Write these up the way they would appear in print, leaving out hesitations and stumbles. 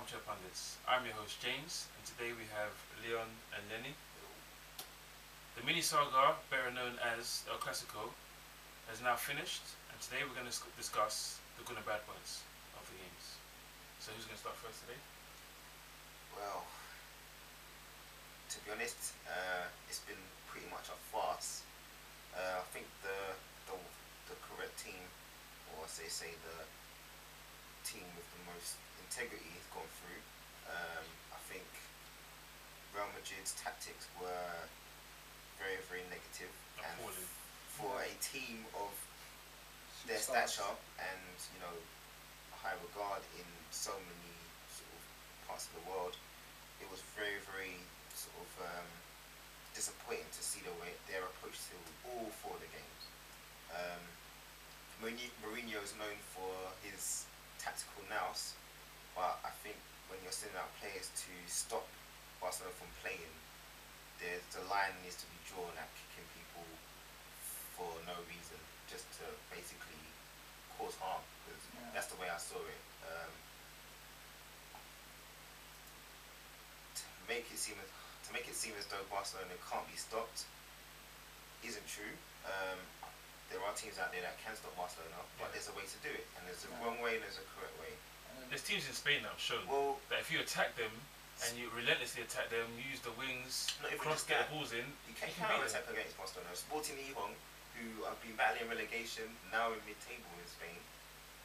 Armchair Pundits. I'm your host James, and today we have Leon and Lenny. The mini saga, better known as El Classico, has now finished, and today we're going to discuss the good and bad points of the games. So who's going to start first today? Well, to be honest, it's been pretty much a farce. I think the correct team, or say the team with the most integrity has gone through. I think Real Madrid's tactics were very negative, and for a team of their stature and high regard in so many sort of parts of the world, it was very sort of disappointing to see their approach to all four of the games. Mourinho is known for his tactical nous, but I think when you're sending out players to stop Barcelona from playing, the line needs to be drawn at kicking people for no reason, just to basically cause harm, because that's the way I saw it. To make it seem as though Barcelona can't be stopped isn't true. There are teams out there that can stop Barcelona, but there's a way to do it, and there's a wrong way and there's a correct way. There's teams in Spain that have shown that if you attack them and you relentlessly attack them, use the wings, get the balls in, you can counter-attack against Barcelona. Sporting Gijón, who have been battling relegation, now in mid-table in Spain,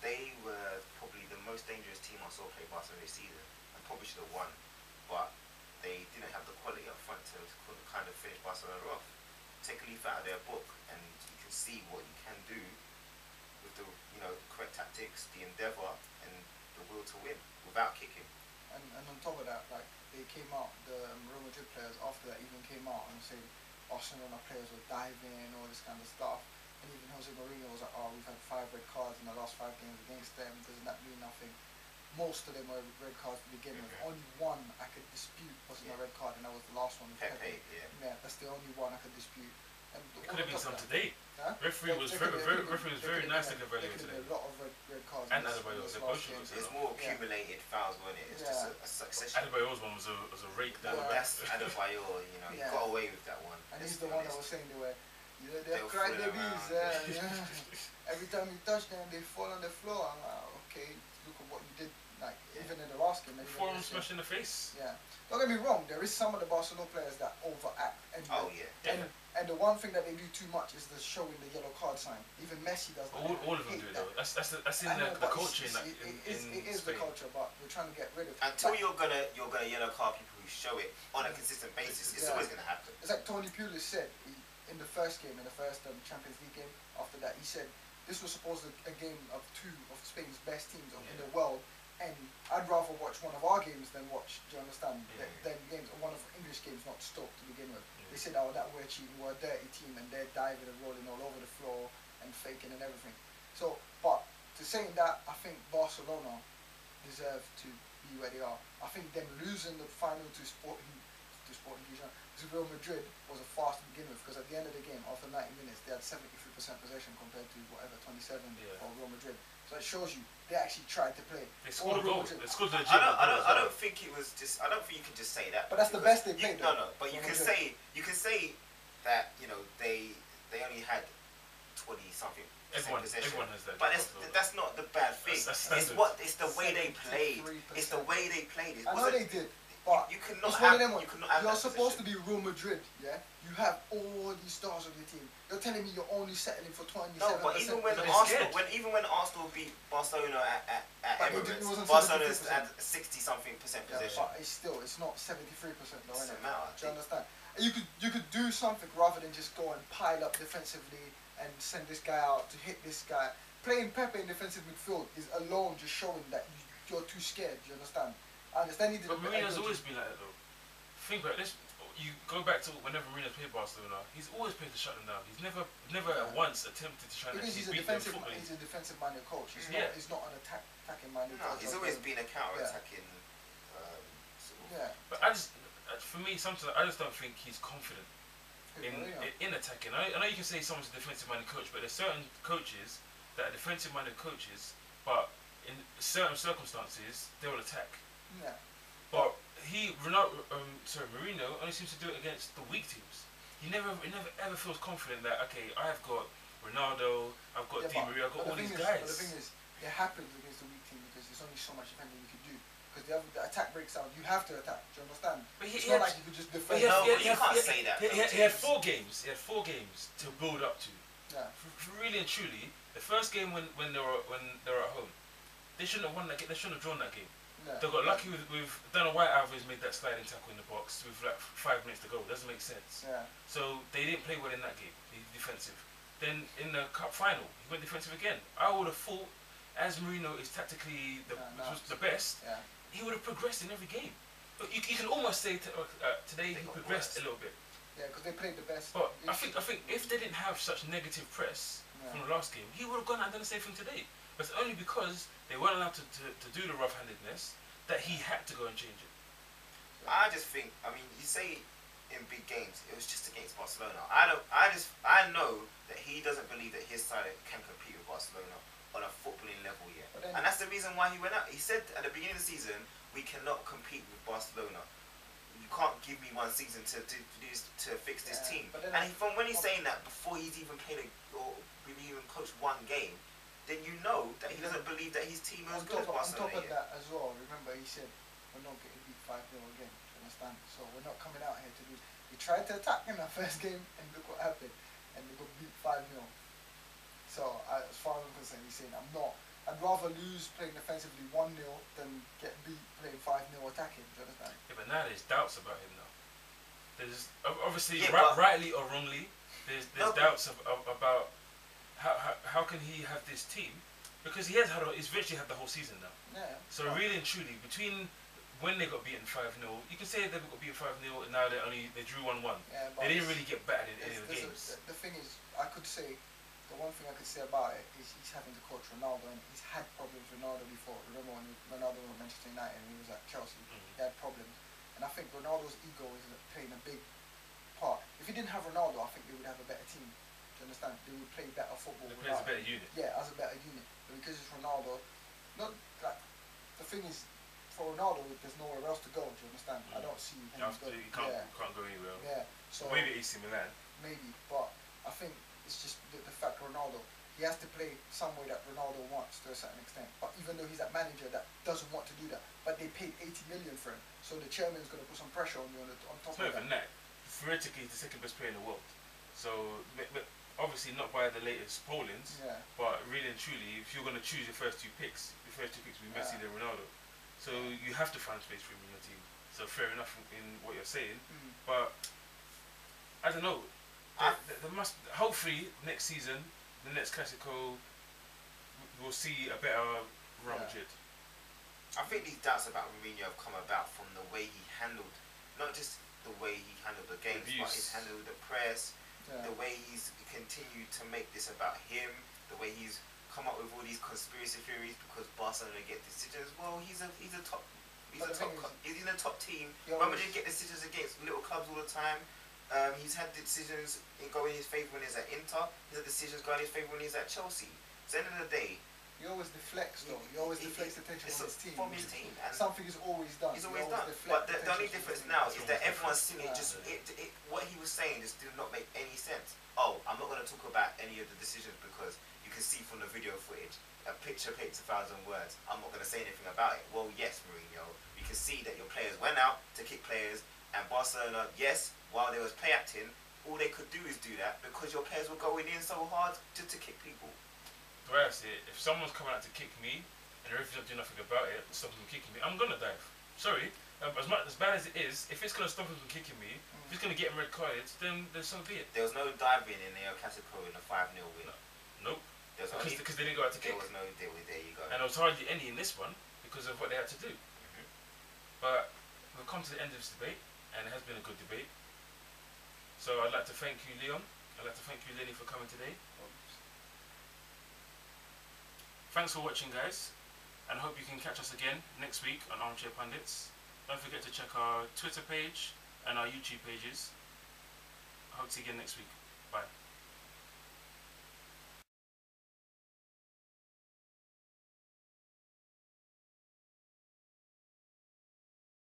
they were probably the most dangerous team I saw play Barcelona this season, and probably should have won, but they didn't have the quality up front to kind of finish Barcelona off. Take a leaf out of their book, and you can see what you can do with the correct tactics, the endeavour, and the will to win without kicking. And on top of that, like, they came out, the Real Madrid players after that even came out and said Barcelona players were diving, all this kind of stuff. And even Jose Mourinho was like, oh, we've had 5 red cards in the last 5 games against them. Doesn't that mean nothing? Most of them were red cards to begin with. Only one I could dispute wasn't a red card, and that was the last one. Pepe, that's the only one I could dispute. And it could have been some today. Huh? Referee was very nice to evaluate today. A lot of red cards. And Adebayor's There's more accumulated fouls, wasn't it? It's just a succession. Adebayor's one was a rake down the back. That's Adebayor, he got away with that one. And he's the one that was saying they're crying their bees. Every time you touch them, they fall on the floor. I'm like, okay, look at what you did. Like, even in the last game. Before him smash in the face. Yeah. Don't get me wrong, there is some of the Barcelona players that overact. And the one thing that they do too much is the showing the yellow card sign. Even Messi does that. All of them do it though. That's in the culture it is the culture, but we're trying to get rid of it. Until you're gonna yellow card people who show it on a consistent basis, it's always gonna happen. It's like Tony Pulis said in the first game, in the first Champions League game. After that, he said this was supposed to be a game of 2 of Spain's best teams in the world. And I'd rather watch one of our games than watch, do you understand, than games, one of English games, not Stoke to begin with. They said, oh, that we're cheating, we're a dirty team, and they're diving and rolling all over the floor and faking and everything. So, but to saying that, I think Barcelona deserve to be where they are. I think them losing the final to Sporting Gijón, to Real Madrid, was a farce to begin with, because at the end of the game, after 90 minutes, they had 73% possession compared to whatever, 27 for Real Madrid. So it shows you they actually tried to play. They scored a goal. They scored legit. I don't think it was just. I don't think you can just say that. But that's the best they played. No. But you can say that they only had 20-something possession. Everyone has that. But that's not the bad thing. It's the way they played. It's the way they played. I know they did. But you're supposed to be Real Madrid, yeah? You have all these stars on your team. You're telling me you're only settling for 27%. No, but even when Arsenal beat Barcelona at Emirates, Barcelona had 60-something% possession. But it's not 73% though. Doesn't matter. Do you understand? And you could do something rather than just go and pile up defensively and send this guy out to hit this guy. Playing Pepe in defensive midfield is alone just showing that you're too scared. Do you understand? I understand he did. But Mourinho's always been like that though. Think about this. You go back to whenever Mourinho's played Barcelona, he's always played to shut them down. He's never once attempted to try and actually beat them football. He's a defensive-minded coach. He's not an attacking-minded coach. No, he's always been a counter-attacking But for me, sometimes I just don't think he's confident in attacking. I know you can say someone's a defensive-minded coach, but there's certain coaches that are defensive-minded coaches, but in certain circumstances they will attack. Yeah. But Mourinho only seems to do it against the weak teams. He never ever feels confident that, okay, I've got Ronaldo, I've got Di Maria, I've got all these guys. But the thing is, it happens against the weak team because there's only so much defending you can do. Because the attack breaks down, you have to attack. Do you understand? But it's not like you could just defend. You can't say that. He had 4 games. He had 4 games to build up to. Yeah. Really and truly, the first game when they were at home, they shouldn't have won that game. They shouldn't have drawn that game. Yeah. They got lucky with don't know why Alvarez made that sliding tackle in the box with like 5 minutes to go. It doesn't make sense. Yeah. So they didn't play well in that game. Defensive. Then in the cup final, he went defensive again. I would have thought, as Mourinho is tactically the best, he would have progressed in every game. But you can almost say today he progressed a little bit. Yeah, because they played the best. But I think if they didn't have such negative press from the last game, he would have gone out and done the same thing today. But it's only because they weren't allowed to do the rough-handedness that he had to go and change it. I just think, I mean, you say in big games, it was just against Barcelona. I know that he doesn't believe that his side can compete with Barcelona on a footballing level yet. And that's the reason why he went out. He said at the beginning of the season, we cannot compete with Barcelona. You can't give me 1 season to fix this team. And from when he's saying that before he's even played or even coached 1 game, then you know that he doesn't believe that his team is good as Barcelona. On top of that as well, remember he said we're not getting beat 5-0 again. Do you understand? So we're not coming out here to do. We tried to attack in that first game, and look what happened, and we got beat 5-0. So as far as I'm concerned, he's saying I'd rather lose playing defensively 1-0 than get beat playing 5-0 attacking. Do you understand? Yeah, but now there's doubts about him now. There's obviously rightly or wrongly, there's doubts about how can he have this team, because he's virtually had the whole season now. Yeah. So really and truly, between when they got beaten 5-0, you can say they got beaten 5-0 and now they drew 1-1. Yeah, they didn't really get battered in any of the games. The thing is, I could say, the one thing I could say about it is he's having to coach Ronaldo, and he's had problems with Ronaldo before. Remember when Ronaldo was at Manchester United and he was at Chelsea, he had problems. And I think Ronaldo's ego is playing a big part. If he didn't have Ronaldo, I think they would have a better team. Do you understand? They would play better football. They play as a better unit. Yeah, as a better unit. But because it's Ronaldo, not like the thing is, for Ronaldo, there's nowhere else to go. Do you understand? I don't see him going. You can't go anywhere. Yeah. So maybe AC Milan. Maybe, but I think it's just the fact Ronaldo. He has to play some way that Ronaldo wants to a certain extent. But even though he's that manager that doesn't want to do that, but they paid 80 million for him, so the chairman's going to put some pressure on you on top of that. It's not even that. Theoretically, he's the 2nd best player in the world. So, but obviously not by the latest pollings, but really and truly, if you're going to choose your first 2 picks, will be Messi and Ronaldo. So you have to find space for him in your team. So fair enough in what you're saying, but I don't know. There must hopefully next season, the next Classico, we'll see a better Real Madrid. I think these doubts about Mourinho have come about from the way he handled, not just the way he handled the games, but he's handled the press, the way he's continued to make this about him, the way he's come up with all these conspiracy theories because Barcelona get decisions. Well, he's in the top team. Real Madrid get decisions against little clubs all the time. He's had decisions go in his favour when he's at Inter. He's had decisions go in his favour when he's at Chelsea. So at the end of the day, he always deflects though. He always deflects attention from his team. And something is always done. He's always done. But the only difference now is that everyone's seeing it. What he was saying just did not make any sense. Oh, I'm not going to talk about any of the decisions because you can see from the video footage, a picture paints 1,000 words. I'm not going to say anything about it. Well, yes, Mourinho, you can see that your players went out to kick players, and Barcelona, yes, while there was play acting, all they could do is do that because your players were going in so hard to kick people. The way I see it, if someone's coming out to kick me and the referee don't do nothing about it, stop them from kicking me, I'm gonna dive. Sorry, as bad as it is, if it's gonna stop him from kicking me, if it's gonna get him red carded, then so be it. There was no diving in the Classico in a 5-0 win. Nope. Because they didn't go out to kick. There was no deal. There you go. And there was hardly any in this one because of what they had to do. But we've come to the end of this debate, and it has been a good debate. So I'd like to thank you, Leon. I'd like to thank you, Lenny, for coming today. Thanks for watching, guys, and hope you can catch us again next week on Armchair Pundits. Don't forget to check our Twitter page and our YouTube pages. I hope to see you again next week. Bye.